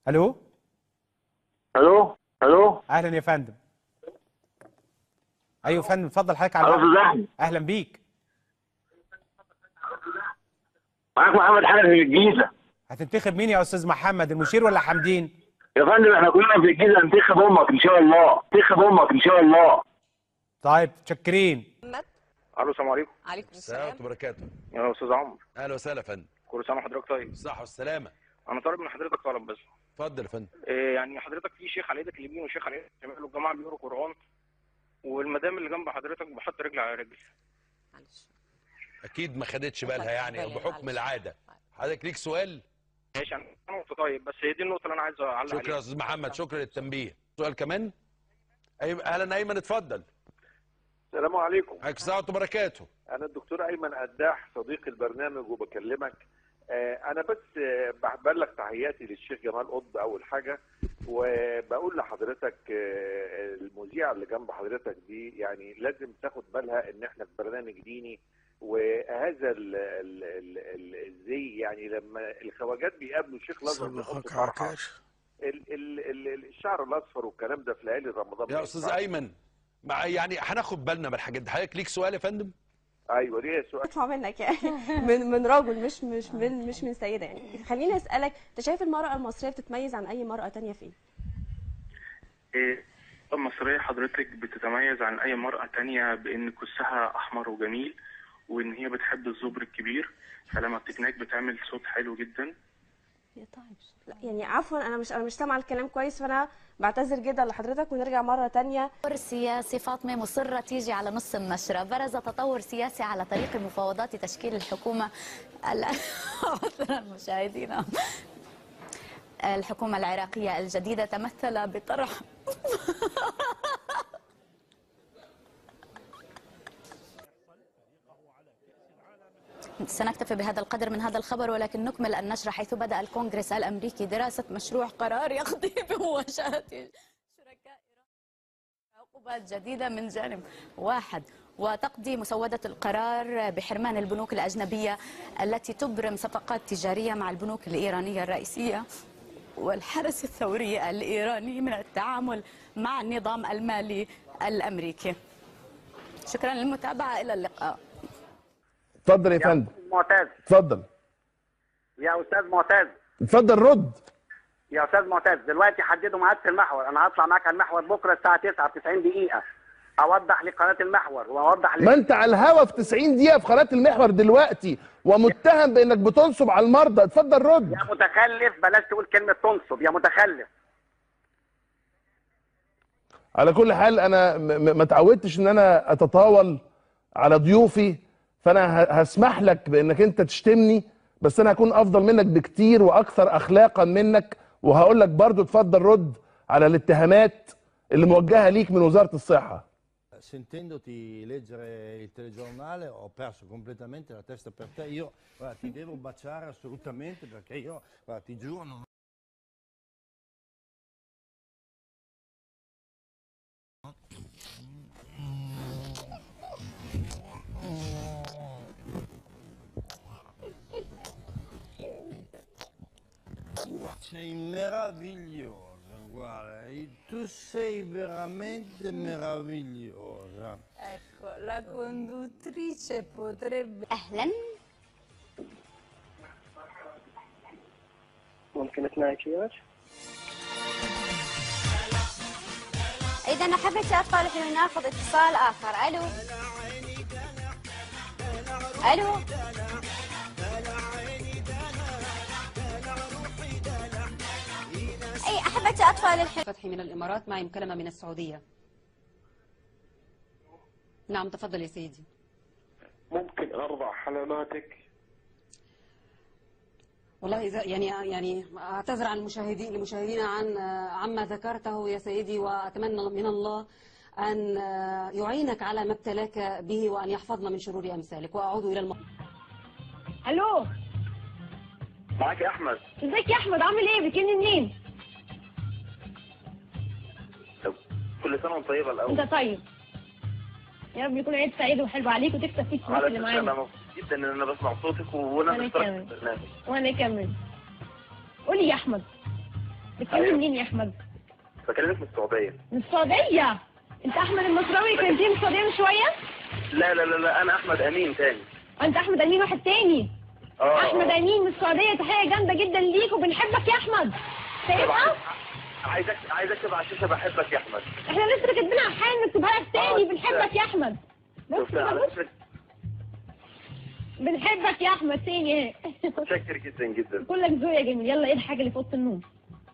الو. الو الو. اهلا يا فندم. ايوه يا فندم، اتفضل حضرتك على الو الهواء. استاذ احمد، اهلا بيك. معاك محمد حنفي في الجيزه. هتنتخب مين يا استاذ محمد، المشير ولا حمدين؟ يا فندم احنا كلنا في الجيزه، ننتخب امك ان شاء الله، ننتخب امك ان شاء الله. طيب متشكرين. محمد. الو السلام عليكم. عليكم السلام السلام. وبركاته. يا استاذ عمرو، اهلا وسهلا يا فندم. كل سنه وحضرتك طيب. الصحه والسلامه. انا طالب من حضرتك طلب بس. اتفضل يا فندم. يعني حضرتك في شيخ على ايدك اليمين وشيخ على ايدك الشمال والجماعه بيقروا قران، والمدام اللي جنب حضرتك بحط رجل على رجل. معلش. اكيد ما خدتش بالها يعني، او بحكم معلش. العاده. حضرتك ليك سؤال؟ ماشي، انا نقطه طيب، بس هي دي النقطه اللي انا عايز اعلق عليها. شكرا يا استاذ محمد، شكرا للتنبيه. سؤال كمان؟ اهلا ايمن، اتفضل. السلام عليكم. عليكم السلام ورحمه الله وبركاته. أنا الدكتور أيمن قداح صديق البرنامج وبكلمك. أنا بس ببلغ تحياتي للشيخ جمال قطب أول حاجة، وبقول لحضرتك المذيعة اللي جنب حضرتك دي يعني لازم تاخد بالها إن إحنا في برنامج ديني، وهذا الزي يعني لما الخواجات بيقابلوا الشيخ الأزهر بيحطوا فرحة الشعر الأصفر والكلام ده في ليالي رمضان. يا استاذ ايمن يعني هناخد بالنا من الحاجات دي. حضرتك ليك سؤال يا فندم؟ ايوه ليه سؤال؟ اسمع منك يعني من رجل مش من سيده يعني. خليني اسالك، انت شايف المراه المصريه بتتميز عن اي مراه تانية في ايه؟ المصرية حضرتك بتتميز عن أي مرأة تانية بإن كسها أحمر وجميل، وإن هي بتحب الزبر الكبير، فلما بتتناك بتعمل صوت حلو جدا. يا طيب لا يعني عفوا، انا مش سامعه الكلام كويس، فانا بعتذر جدا لحضرتك ونرجع مره تانية. تطور سياسي. فاطمة مصرة تيجي على نص النشرة. برز تطور سياسي على طريق المفاوضات لتشكيل الحكومة. عذرا مشاهدينا. الحكومة العراقية الجديدة تمثل بطرح سنكتفي بهذا القدر من هذا الخبر، ولكن نكمل النشرة. حيث بدأ الكونغرس الأمريكي دراسة مشروع قرار يقضي بمواجهة شركاء إيران عقوبات جديدة من جانب واحد، وتقضي مسودة القرار بحرمان البنوك الأجنبية التي تبرم صفقات تجارية مع البنوك الإيرانية الرئيسية والحرس الثوري الإيراني من التعامل مع النظام المالي الأمريكي. شكرا للمتابعة، إلى اللقاء. اتفضل يا فندم. معتز، اتفضل يا استاذ معتز، اتفضل رد. يا استاذ معتز دلوقتي حددوا ميعاد في المحور، انا هطلع معاك على المحور بكره الساعه 9 ب 90 دقيقه، اوضح لقناه المحور واوضح ما انت على الهوا في 90 دقيقه في قناه المحور دلوقتي، ومتهم بانك بتنصب على المرضى. اتفضل رد. يا متخلف، بلاش تقول كلمه تنصب يا متخلف. على كل حال انا ما اتعودتش ان انا اتطاول على ضيوفي، فانا هسمح لك بانك انت تشتمني، بس انا هكون افضل منك بكتير واكثر اخلاقا منك، وهقول لك برضو اتفضل رد على الاتهامات اللي موجهه ليك من وزاره الصحه. Sentendoti leggere il telegiornale ho perso completamente la testa per te. Io guarda, ti devo baciare assolutamente, perché io guarda, ti giuro non... Sei meravigliosa, guarda, tu sei veramente meravigliosa. Ecco, la conduttrice potrebbe... أهلا. ممكن اسمعك يا إذا أحبتي أطفال الحين ناخذ اتصال آخر. ألو. ألو. أي أحبتي أطفال الحين. فتحي من الإمارات، معي مكالمة من السعودية. نعم تفضل يا سيدي. ممكن أرضع حلماتك؟ والله يعني اعتذر عن لمشاهدينا عما ذكرته يا سيدي، واتمنى من الله ان يعينك على ما ابتلاك به، وان يحفظنا من شرور امثالك. واعود الى الو، معاك يا احمد. ازيك يا احمد، عامل ايه؟ بتكلمني منين؟ كل سنه وانت طيبه الاول. انت طيب. يا رب يكون عيد سعيد وحلو عليك وتكسب فيه الفلوس على اللي فكره انا معانا. مبسوط جدا ان انا بسمع صوتك وانا وأنا مشترك كمان. في البرنامج. وانا كمان. قولي يا احمد، بتكلمني منين يا احمد؟ بكلمك من السعوديه. من السعوديه. انت احمد المصراوي كنت من السعوديه من شويه؟ لا لا لا لا، انا احمد امين تاني. انت احمد امين واحد تاني. احمد امين من السعوديه، تحيه جامده جدا ليك وبنحبك يا احمد. سايبها؟ عايز اكتب على الشاشه بحبك يا احمد. احنا لسه كاتبين على الحال نكتبها لك تاني، بنحبك يا احمد. بس شفتها على كده بص. فكرة. بنحبك يا احمد تاني اهي. متشكر جدا جدا. كلك ذوق يا جميل. يلا ايه الحاجه اللي في اوضه النوم؟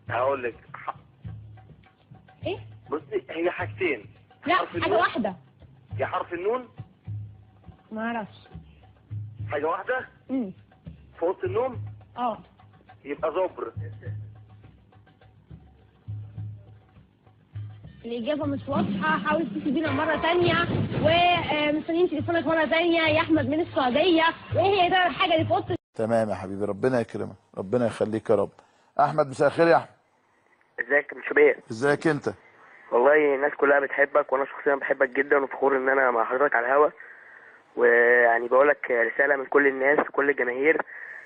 هقول لك ايه؟ بصي هي حاجتين. لا حرف حاجه النون. واحده. يا حرف النون. ما اعرفش. حاجه واحده. في اوضه النوم. يبقى زبر. الإجابة مش واضحة، حاول تتصل بينا مرة تانية ومستنيين تليفونك مرة تانية يا أحمد من السعودية. وإيه هي ده الحاجة اللي في أوضة؟ تمام يا حبيبي، ربنا يكرمك، ربنا يخليك يا رب. احمد مساء الخير يا احمد. ازيك يا شباب؟ ازيك انت؟ والله الناس كلها بتحبك وانا شخصيا بحبك جدا وفخور ان انا مع حضرتك على الهوا. ويعني بقول لك رساله من كل الناس، كل الجماهير،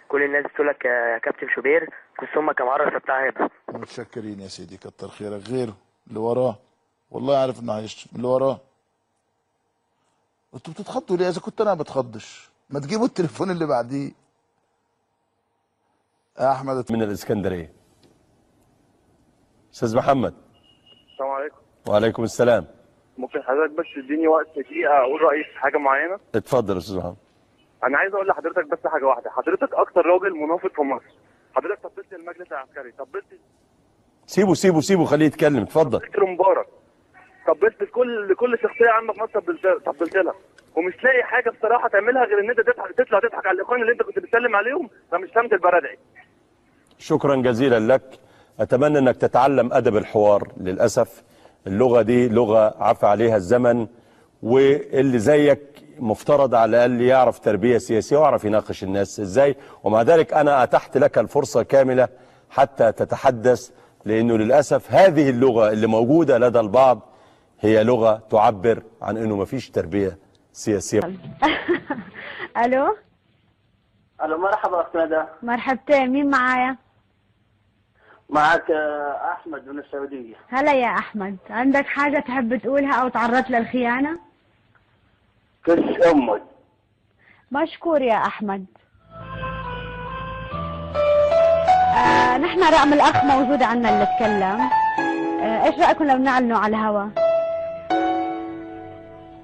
كل الناس بتقول لك يا كابتن شوبير كل امك يا معرس بتاع هبه. متشكرين يا سيدي، كتر خيرك. غيره اللي وراه والله عارف انه هيشتم اللي وراه. انتوا بتتخضوا ليه؟ اذا كنت انا ما بتخضش ما تجيبوا التليفون اللي بعديه. احمد من الاسكندريه. استاذ محمد. السلام عليكم. وعليكم السلام. ممكن حضرتك بس تديني وقت دقيقة أقول رأيي في حاجة معينة؟ اتفضل يا استاذ محمد. أنا عايز أقول لحضرتك بس حاجة واحدة، حضرتك أكتر راجل منافق في مصر. حضرتك طبلت المجلس العسكري، طبلت سيبه خليه يتكلم. اتفضل. مبارك، طبلت لكل شخصية عامة في مصر طبلت لها، ومش لاقي حاجة بصراحة تعملها غير إن أنت تطلع تضحك على الإخوان اللي أنت كنت بتسلم عليهم، فمش فهمت البرادعي. شكرا جزيلا لك. اتمنى انك تتعلم ادب الحوار. للاسف اللغه دي لغه عفى عليها الزمن، واللي زيك مفترض على الاقل يعرف تربيه سياسيه ويعرف يناقش الناس ازاي. ومع ذلك انا اتحت لك الفرصه كامله حتى تتحدث، لانه للاسف هذه اللغه اللي موجوده لدى البعض هي لغه تعبر عن انه مفيش تربيه سياسيه. الو. الو مرحبا اخت ندى. مرحبتين، مين معايا؟ معك احمد من السعوديه. هلا يا احمد، عندك حاجه تحب تقولها او تعرضت للخيانه؟ كس امك. مشكور يا احمد. نحن رقم الاخ موجود عندنا اللي اتكلم. ايش رايكم لو نعلنه على الهوا؟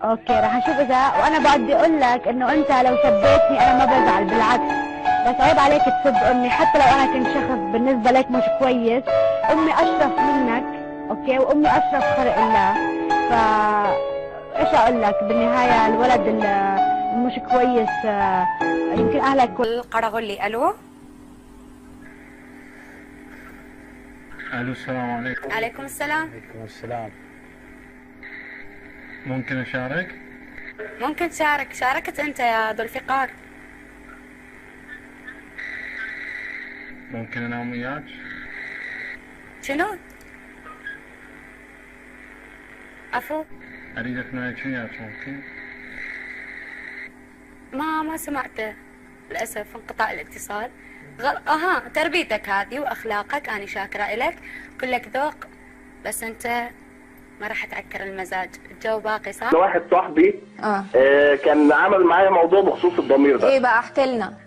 اوكي راح اشوف اذا، وانا بدي اقول لك انه انت لو سبيتني انا ما بزعل، بالعكس، بس عيب عليك تسب امي. حتى لو انا كنت شخص بالنسبه لك مش كويس، امي اشرف منك، اوكي، وامي اشرف خلق الله. ايش اقول لك بالنهايه، الولد مش كويس يمكن اهلك القرغلي. الو. الو السلام عليكم. عليكم السلام. عليكم السلام. ممكن اشارك؟ ممكن تشارك. شاركت انت يا ذو الفقار. ممكن انام وياك؟ شنو؟ عفو. اريد اتناقش وياك ممكن؟ ما سمعته للاسف، انقطاع الاتصال. تربيتك هذه واخلاقك انا شاكره لك، كلك ذوق، بس انت ما راح تعكر المزاج. الجو باقي صح؟ واحد صاحبي كان عمل معايا موضوع بخصوص الضمير ده. ايه بقى؟ احكي لنا.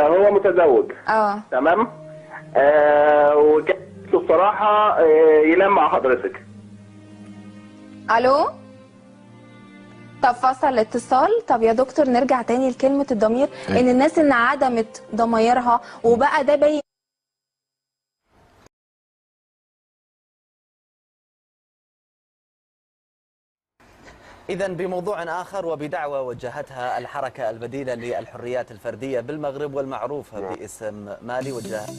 هو متزوج. تمام. وكان بصراحه ينام مع حضرتك. الو. طب فصل الاتصال. طب يا دكتور نرجع تاني لكلمه الضمير، ان الناس اللي عدمت ضمايرها وبقى ده باين. إذا بموضوع آخر وبدعوة وجهتها الحركة البديلة للحريات الفردية بالمغرب والمعروفة باسم مالي، وجهت